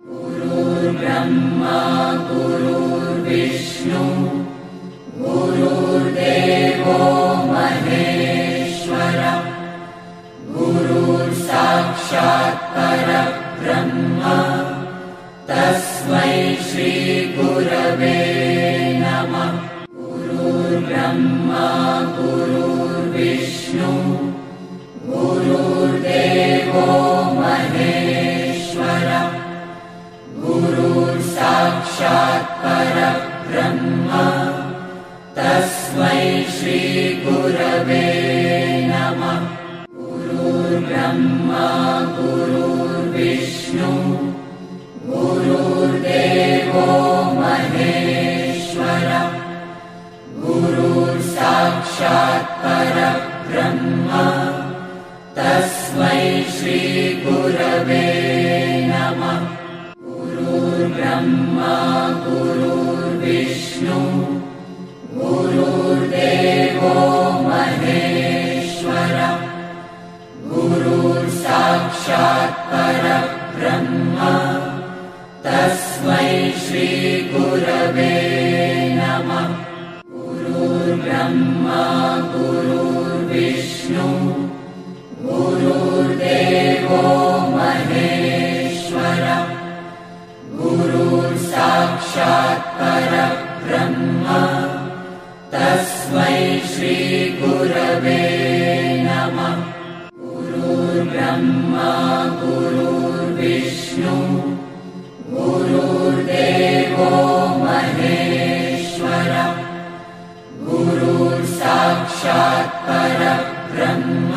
गुरुर्ब्रह्मा गुरुर्विष्णु गुरुर्देवो महेश्वरः गुरुर्साक्षात् परब्रह्म तस्मै श्री गुरवे नमः। गुरुर्ब्रह्मा गुरुर्विष्णु गुरुर्देवो महेश्वरः गुरुर्साक्षात् परब्रह्म तस्मै श्री गुरवे नमः। गुरुर्ब्रह्मा गुरुर्विष्णु गुरुर्देवो महेश्वरः गुरुर्साक्षात् परब्रह्म तस्मै श्री गुरवे नमः। गुरुर्ब्रह्मा गुरुर्विष्णु गुरुर्देवो महेश्वरः गुरुर्साक्षात् परब्रह्म तस्मै श्री गुरवे नमः। गुरुर्ब्रह्मा गुरुर्विष्णु गुरुर्देवो महेश्वरः गुरुर्साक्षात् परब्रह्म तस्मै श्री गुरवे नमः। गुरुर्ब्रह्मा गुरुर्विष्णु गुरुर्देवो महेश्वरः गुरुर्साक्षात् परब्रह्म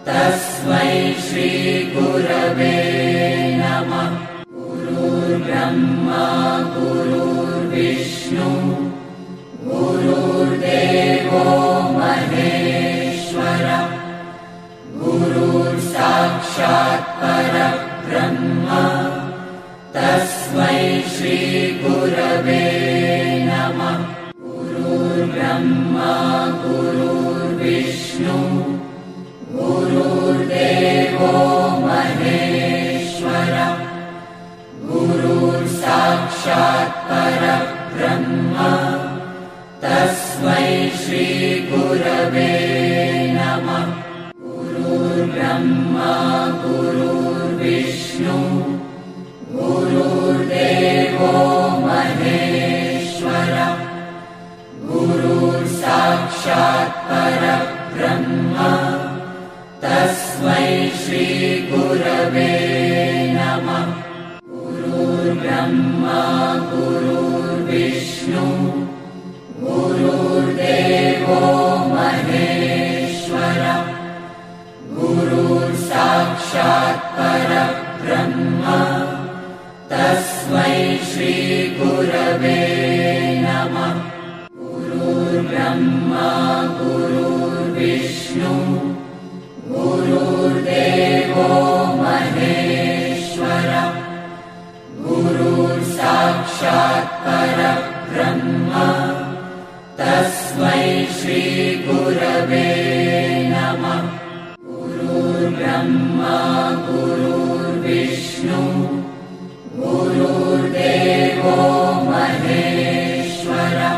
तस्मै श्री गुरवे नमः। गुरुर्ब्रह्मा गुरुर्विष्णु गुरुर्देवो महेश्वरः गुरुर्साक्षात् परब्रह्म तस्मै श्री गुरवे नमः। गुरुर्ब्रह्मा गुरुर्विष्णु गुरुर्देवो महेश्वरः गुरुर्साक्षात् परब्रह्म तस्मै श्री गुरवे नमः। गुरुर्ब्रह्मा गुरुर्विष्णु गुरुर्देवो महेश्वरः गुरुर्साक्षात् परब्रह्म तस्मै श्री गुरवे नमः। गुरुर्ब्रह्मा गुरुर्विष्णु गुरुर्देवो महेश्वरः गुरुर्साक्षात् परब्रह्म तस्मै श्री गुरवे नमः। गुरुर्ब्रह्मा गुरुर्विष्णु गुरुर्देवो महेश्वरः गुरुर्साक्षात् परब्रह्म तस्मै श्री गुरवे नमः। गुरुर्ब्रह्मा गुरुर्विष्णु गुरुर्देवो महेश्वरः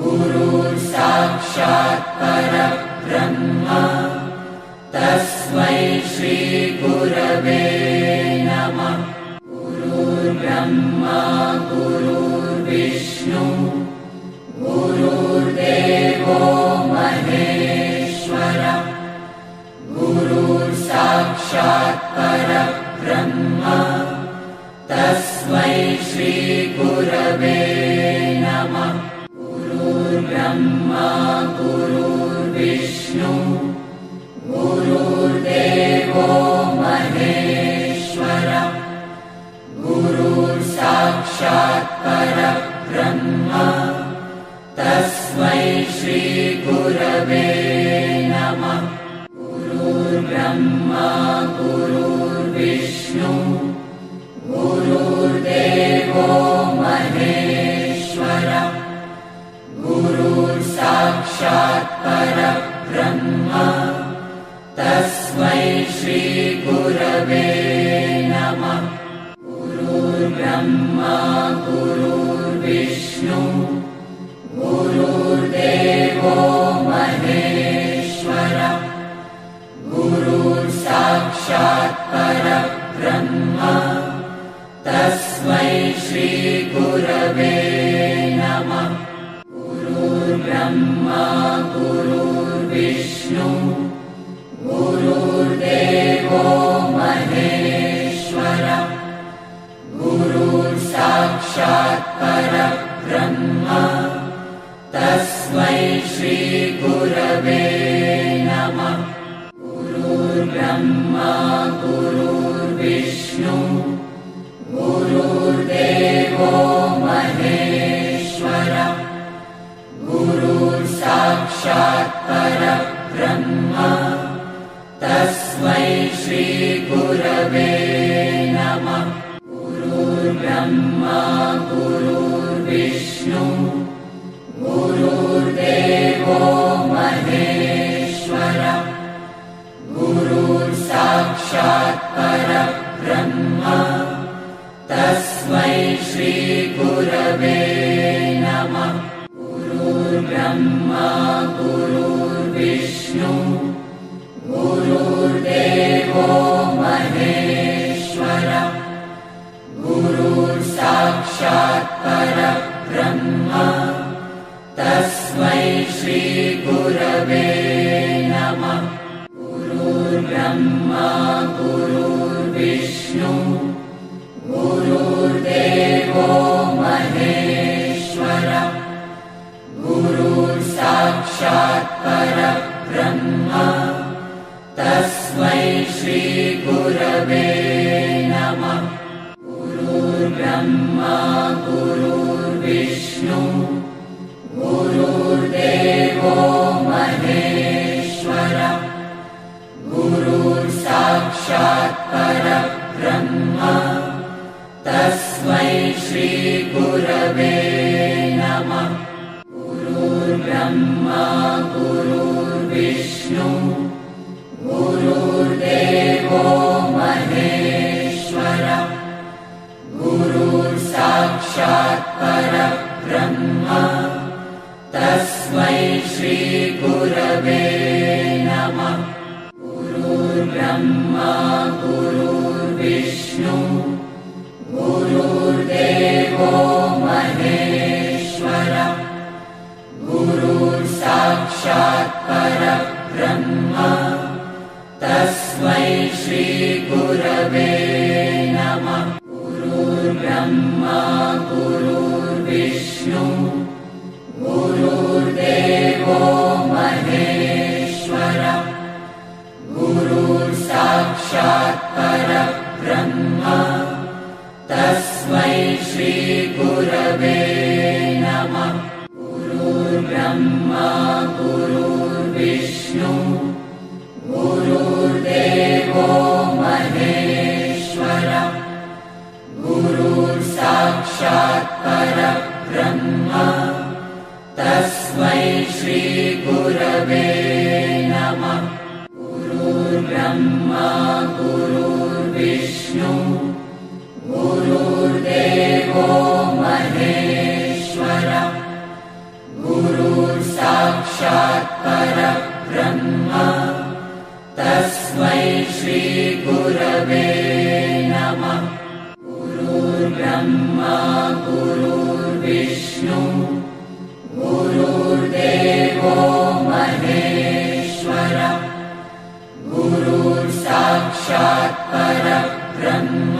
गुरुर्साक्षात् परब्रह्म तस्मै श्री गुरवे नमः। गुरुर्ब्रह्मा गुरुर्विष्णु गुरुर्देवो महेश्वरः गुरुर्साक्षात् परब्रह्म तस्मै श्री गुरवे नमः। गुरुर्ब्रह्मा गुरुर्विष्णु गुरुर्देवो महेश्वरः गुरुर्साक्षात् परब्रह्म तस्मै श्री गुरवे नमः। गुरुर्ब्रह्मा गुरुर्विष्णु गुरुर्देवो महेश्वरः गुरुर्साक्षात् परब्रह्म तस्मै श्री गुरुर्विष्णु गुरुर्देवो महेश्वरः गुरुर्साक्षात् परब्रह्म तस्मै श्रीगुरवे नमः। गुरुर्ब्रह्मा गुरुर्विष्णु गुरुर्देवो महेश्वरः गुरुर्साक्षात् परब्रह्म तस्मै श्रीगुरवे नमः। गुरुर्ब्रह्मा गुरुर्विष्णु गुरुर्देवो महेश्वरः गुरुर्साक्षात् परब्रह्म तस्मै श्रीगुरवे नमः। गुरुर्ब्रह्मा गुरुर्विष्णु गुरुर्देवो महेश्वरः गुरुर्साक्षात् परब्रह्म तस्मै श्रीगुरवे नमः। गुरुर्ब्रह्मा गुरुर्विष्णु गुरुर्देवो महेश्वरः गुरुर्साक्षात् परब्रह्म तस्मै श्रीगुरवे नमः। गुरुर्ब्रह्मा गुरुर्विष्णु गुरुर्देवो महेश्वरः गुरुर्साक्षात् परब्रह्म तस्मै श्रीगुरवे नमः। गुरुर्ब्रह्मा गुरुर्विष्णु गुरुर्देवो महेश्वरः गुरुर्साक्षात् परब्रह्म तस्मै श्रीगुरवे नमः। गुरुर्ब्रह्मा गुरुर्विष्णु गुरुर्देवो महेश्वरः गुरुर्साक्षात् परब्रह्म तस्मै श्रीगुरवे नमः। गुरुर्ब्रह्मा गुरुर्विष्णु गुरुर्देवो महेश्वरः गुरुर्साक्षात् परब्रह्म तस्मै श्रीगुरवे नमः। गुरुर्ब्रह्मा गुरुर्विष्णु गुरुर्देवो महेश्वरः गुरुर्साक्षात् परब्रह्म तस्मै श्रीगुरवे नमः। गुरुर्ब्रह्मा गुरुर्विष्णु गुरुर्देवो महेश्वरः गुरुर्साक्षात् परब्रह्म तस्मै श्रीगुरवे नमः। गुरुर्ब्रह्मा गुरुर्विष्णु गुरुर्देवो महेश्वरः गुरुर्साक्षात् परब्रह्म तस्मै श्रीगुरवे नमः। गुरुर्ब्रह्मा गुरुर्विष्णु गुरुर्देवो महेश्वरः गुरुर्साक्षात् परब्रह्म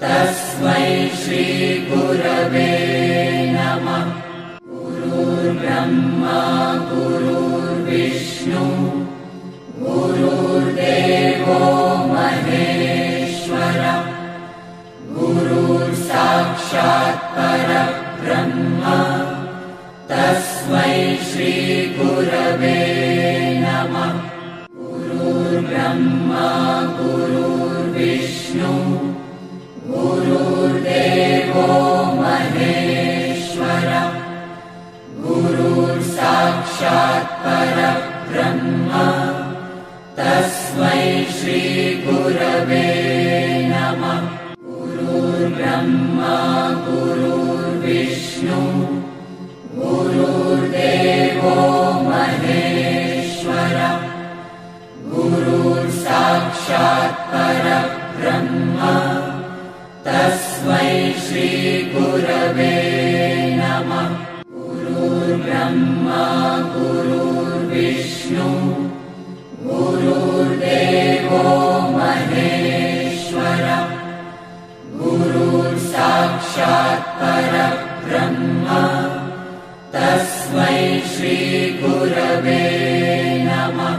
तस्मै श्रीगुरवे नमः। गुरुर्ब्रह्मा गुरुर्विष्णु गुरुर्देवो महेश्वरः गुरुर्साक्षात् परब्रह्म तस्मै श्रीगुरवे नमः। गुरुर्ब्रह्मा गुरुर्विष्णु गुरुर्देवो महेश्वरः गुरुर्साक्षात् परब्रह्म तस्मै श्रीगुरवे नमः। गुरुर्ब्रह्मा गुरुर्विष्णु गुरुर्विष्णु गुरुर्देवो महेश्वरः गुरुर्साक्षात् परब्रह्म तस्मै श्रीगुरवे नमः। गुरुर्ब्रह्मा गुरुर्विष्णु गुरुर्देवो महेश्वरः गुरुर्साक्षात् परब्रह्म तस्मै श्रीगुरवे नमः।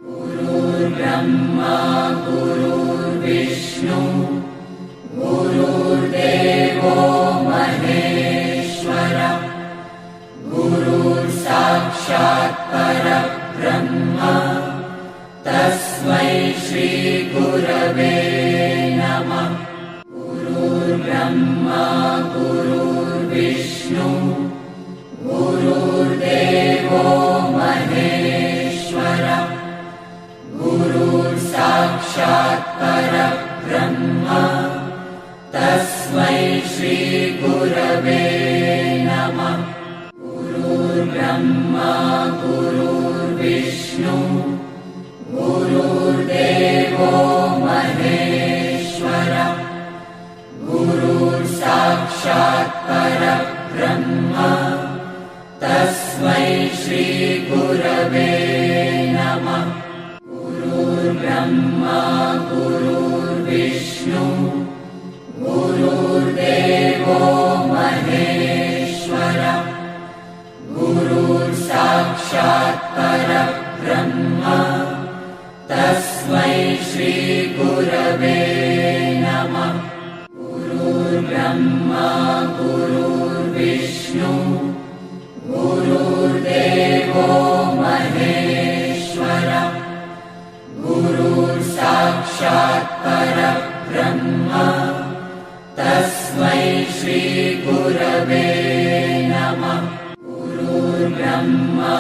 गुरुर्ब्रह्मा गुरुर्विष्णु गुरुर्देवो महेश्वरः गुरुर्साक्षात् परब्रह्म तस्मै श्रीगुरवे नमः। गुरुर्ब्रह्मा गुरुर्विष्णु गुरुर्देवो महेश्वरः गुरुर्साक्षात् परब्रह्म तस्मै श्रीगुरवे नमः। गुरुर्ब्रह्मा गुरुर्विष्णु गुरुर्देवो महेश्वरः गुरुर्साक्षात् परब्रह्म तस्मै श्रीगुरवे नमः। गुरुर्ब्रह्मा गुरुर्विष्णु गुरुर्देवो महेश्वरः गुरुर्साक्षात् परब्रह्म तस्मै श्रीगुरवे नमः। गुरुर्ब्रह्मा गुरुर्विष्णु गुरुर्देवो महेश्वरः गुरुर्साक्षात् परब्रह्म तस्मै श्रीगुरवे नमः। गुरुर्ब्रह्मा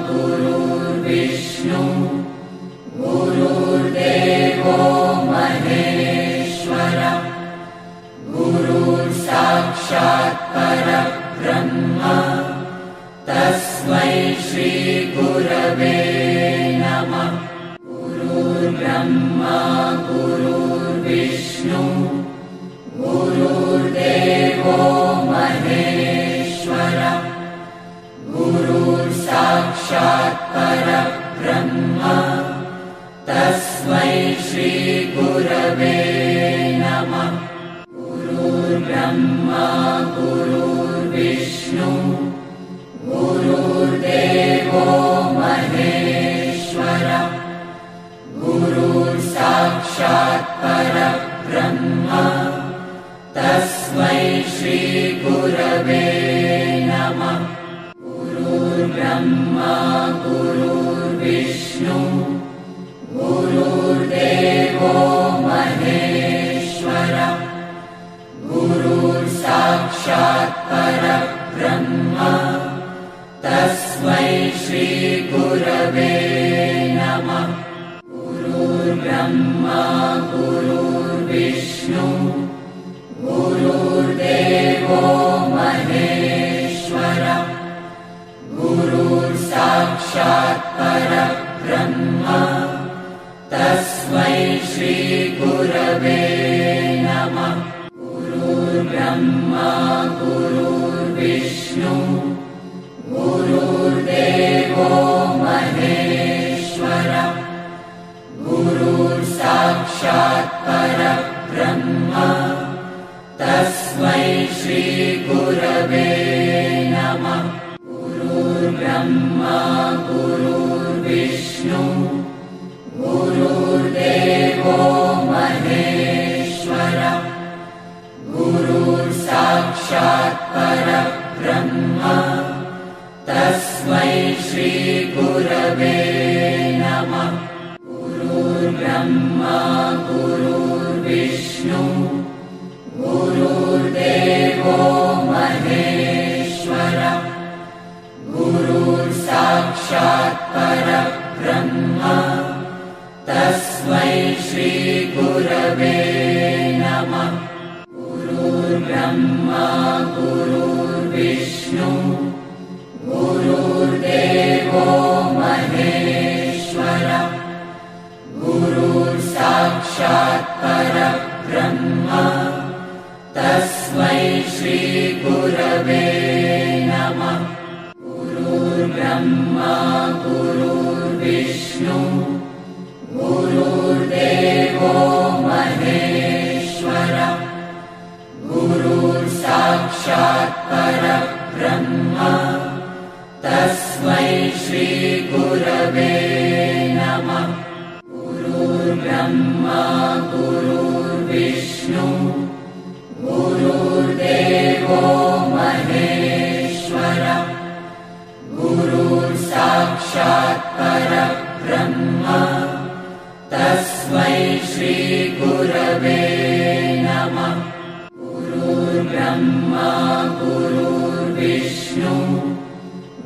गुरुर्विष्णु गुरुर्देवो महेश्वरः गुरुर्साक्षात् परब्रह्म तस्मै श्रीगुरवे नमः। गुरुर्ब्रह्मा गुरुर्विष्णु गुरुर्देवो महेश्वरः गुरुर्साक्षात् परब्रह्म तस्मै श्रीगुरवे नमः। गुरुर्ब्रह्मा गुरुर्विष्णु गुरुर्देवो महेश्वरः गुरुर्साक्षात् परब्रह्म तस्मै श्रीगुरवे नमः। गुरुर्ब्रह्मा गुरुर्विष्णु गुरुर्देवो महेश्वरः गुरुर्साक्षात् परब्रह्म तस्मै श्रीगुरवे नमः। गुरुर्ब्रह्मा गुरुर्विष्णु गुरुर्देवो महेश्वरः गुरुर्साक्षात् परब्रह्म तस्मै श्रीगुरवे नमः। गुरुर्ब्रह्मा गुरुर्विष्णु गुरुर्देवो महेश्वरः गुरुर्साक्षात् परब्रह्म तस्मै श्रीगुरवे नमः। गुरुर्ब्रह्मा गुरुर्विष्णु गुरुर्देवो महेश्वरः गुरुर्साक्षात् परब्रह्म तस्मै श्रीगुरवे नमः। गुरुर्ब्रह्मा गुरुर्विष्णु गुरुर्देवो महेश्वरः गुरुर्साक्षात् परब्रह्म तस्मै श्री गुरुर्विष्णु गुरुर्देवो महेश्वरः गुरुर्साक्षात् परब्रह्म तस्मै श्री गुरवे नमः। गुरुर्ब्रह्मा गुरुर्विष्णु गुरुर्देवो महेश्वरः गुरुर्साक्षात् परब्रह्म तस्मै श्री गुरवे नमः। गुरुर्ब्रह्मा गुरुर्विष्णु गुरुर्देवो महेश्वरः गुरुर्साक्षात् परब्रह्म तस्मै श्री गुरवे नमः। गुरुर्ब्रह्मा गुरुर्विष्णु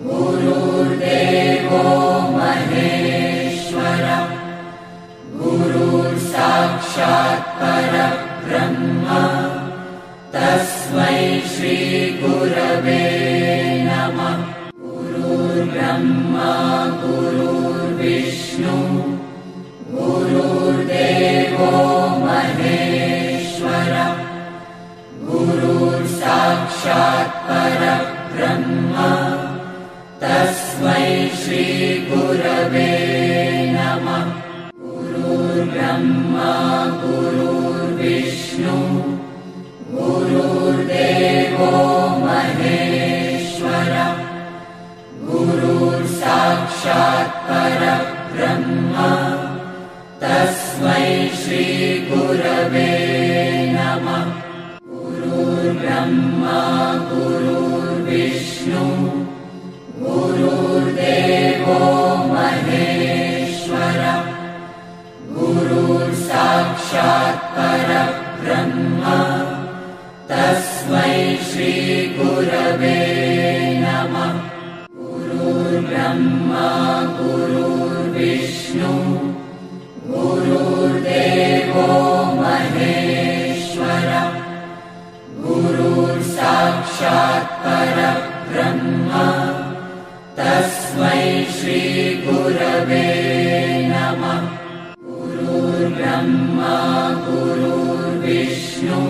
गुरुर्देवो महेश्वरः गुरुर्साक्षात् परब्रह्म तस्मै श्री गुरवे नमः। गुरुर्ब्रह्मा गुरुर्विष्णु गुरुर्देवो महेश्वरः गुरुर्साक्षात् परब्रह्म तस्मै श्री गुरवे नमः। गुरुर्ब्रह्मा गुरुर्विष्णु गुरुर्देवो महेश्वरः गुरुर्साक्षात् परब्रह्म तस्मै श्री गुरवे नमः। गुरुर्ब्रह्मा गुरुर्विष्णु गुरुर्देवो महेश्वरः गुरुर्साक्षात् परब्रह्म तस्मै श्री गुरवे नमः। गुरुर्ब्रह्मा गुरुर्विष्णु गुरुर्देवो महेश्वरः गुरुर्साक्षात् परब्रह्म तस्मै श्री गुरवे नमः। गुरुर्ब्रह्मा गुरुर्विष्णु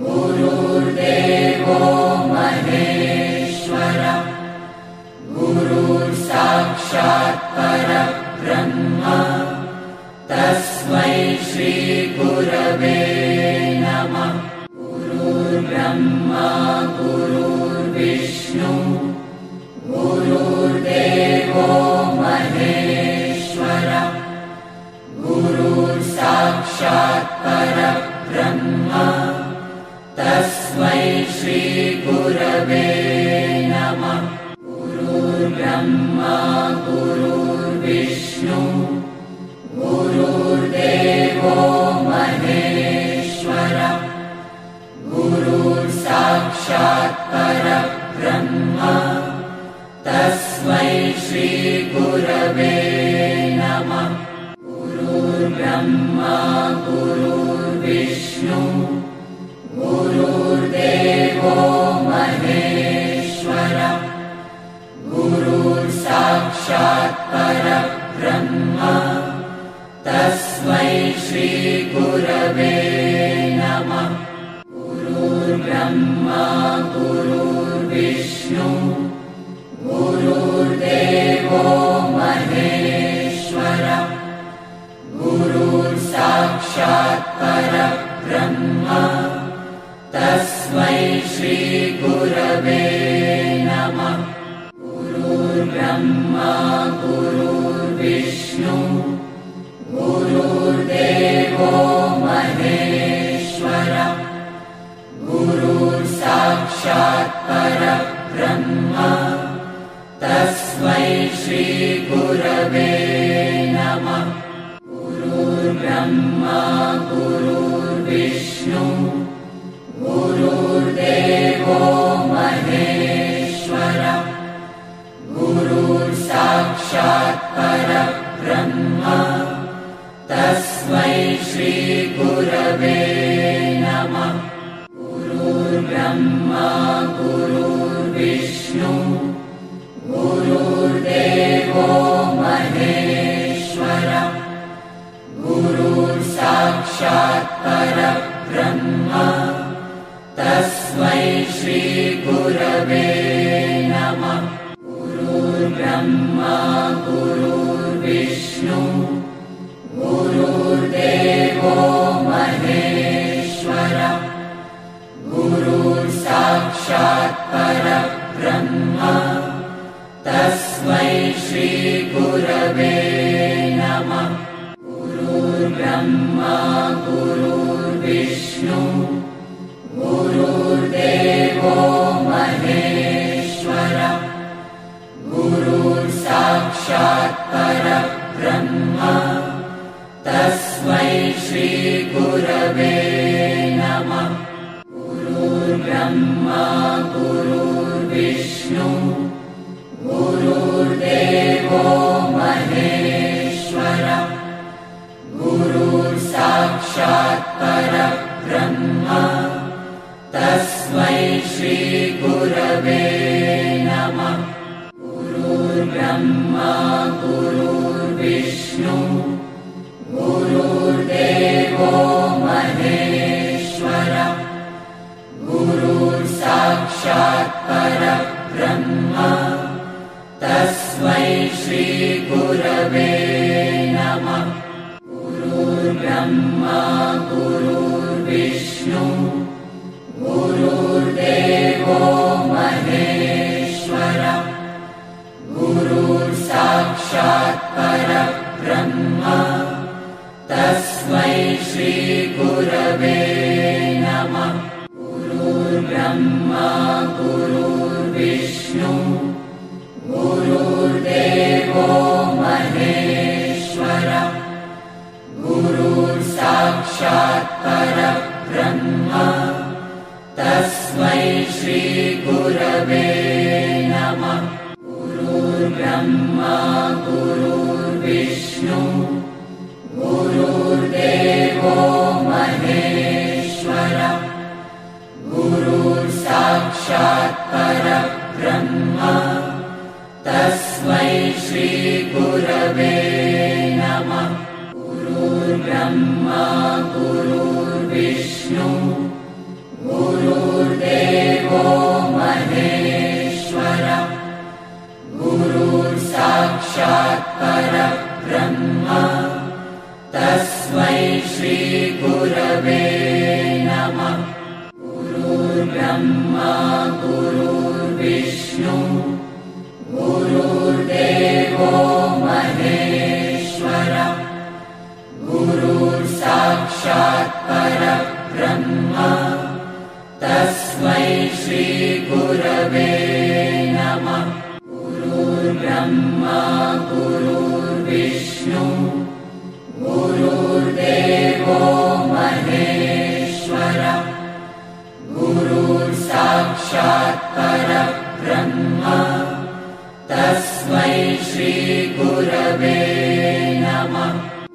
गुरुर्देवो महेश्वरः गुरुर्साक्षात् परब्रह्म तस्मै श्री गुरवे नमः। गुरुर्ब्रह्मा गुरुर्विष्णु गुरुर्देवो महेश्वरः गुरुर्साक्षात् परब्रह्म तस्मै श्री गुरवे नमः। गुरुर्ब्रह्मा गुरुर्विष्णु गुरुर्देवो महेश्वरः गुरुर्साक्षात् परब्रह्म तस्मै श्री गुरवे नमः। गुरुर्ब्रह्मा गुरुर्विष्णु गुरुर्देवो महेश्वरः गुरुर्साक्षात् परब्रह्म तस्मै श्री गुरवे नमः। गुरुर्ब्रह्मा गुरुर्विष्णु गुरुर्देवो महेश्वरः गुरुर्साक्षात् परब्रह्म तस्मै श्री गुरवे नमः। गुरुर्ब्रह्मा गुरुर्विष्णु गुरुर्देवो महेश्वरः गुरुर्साक्षात् परब्रह्म तस्मै श्री गुरवे नमः। गुरुर्ब्रह्मा गुरुर्विष्णु गुरुर्देवो महेश्वरः गुरुर्साक्षात् परब्रह्म तस्मै श्री गुरवे नमः। गुरुर्ब्रह्मा गुरुर्विष्णु ब्रह्मा गुरुर्विष्णु गुरुर्देवो महेश्वरः गुरुर्साक्षात् परब्रह्म तस्मै श्री गुरवे नमः। गुरुर्ब्रह्मा गुरुर्विष्णु गुरुर्देवो महेश्वरः गुरुर्साक्षात् परब्रह्म तस्मै श्री गुरवे नमः। गुरुर्ब्रह्मा गुरुर्विष्णु गुरुर्देवो महेश्वरः गुरुर्साक्षात् परब्रह्म तस्मै श्री गुरवे नमः। गुरुर्ब्रह्मा गुरुर्विष्णु गुरुर्देवो महेश्वरः गुरुर्साक्षात् परब्रह्म तस्मै श्री गुरवे नमः। गुरुर्ब्रह्मा गुरुर्विष्णु गुरुर्देवो महेश्वरः गुरुर्साक्षात् परब्रह्म तस्मै श्री गुरवे नमः। गुरुर्ब्रह्मा गुरुर्विष्णु गुरुर्देवो महेश्वरः गुरुर्साक्षात् परब्रह्म तस्मै श्री गुरवे नमः। गुरुर्ब्रह्मा गुरुर्विष्णु गुरुर्देवो महेश्वरः गुरुर्साक्षात् परब्रह्म तस्मै श्री गुरवे नमः। गुरुर्ब्रह्मा गुरुर्विष्णु गुरुर्देवो महेश्वरः गुरुर्साक्षात् परब्रह्म तस्मै श्री गुरवे नमः। गुरुर्ब्रह्मा गुरुर्विष्णु गुरुर्देवो महेश्वरः गुरुर्साक्षात् परब्रह्म तस्मै श्री गुरवे नमः। गुरुर्ब्रह्मा गुरुर्विष्णु गुरुर्देवो महेश्वरः गुरुर्साक्षात् परब्रह्म तस्मै श्री गुरवे नमः।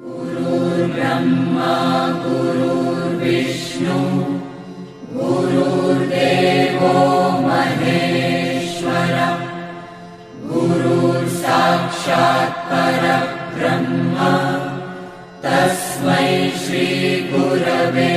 गुरुर्ब्रह्मा गुरुर्विष्णु गुरुर्देवो महेश्वरः गुरुर्साक्षात् परब्रह्म तस्मै श्री गुरवे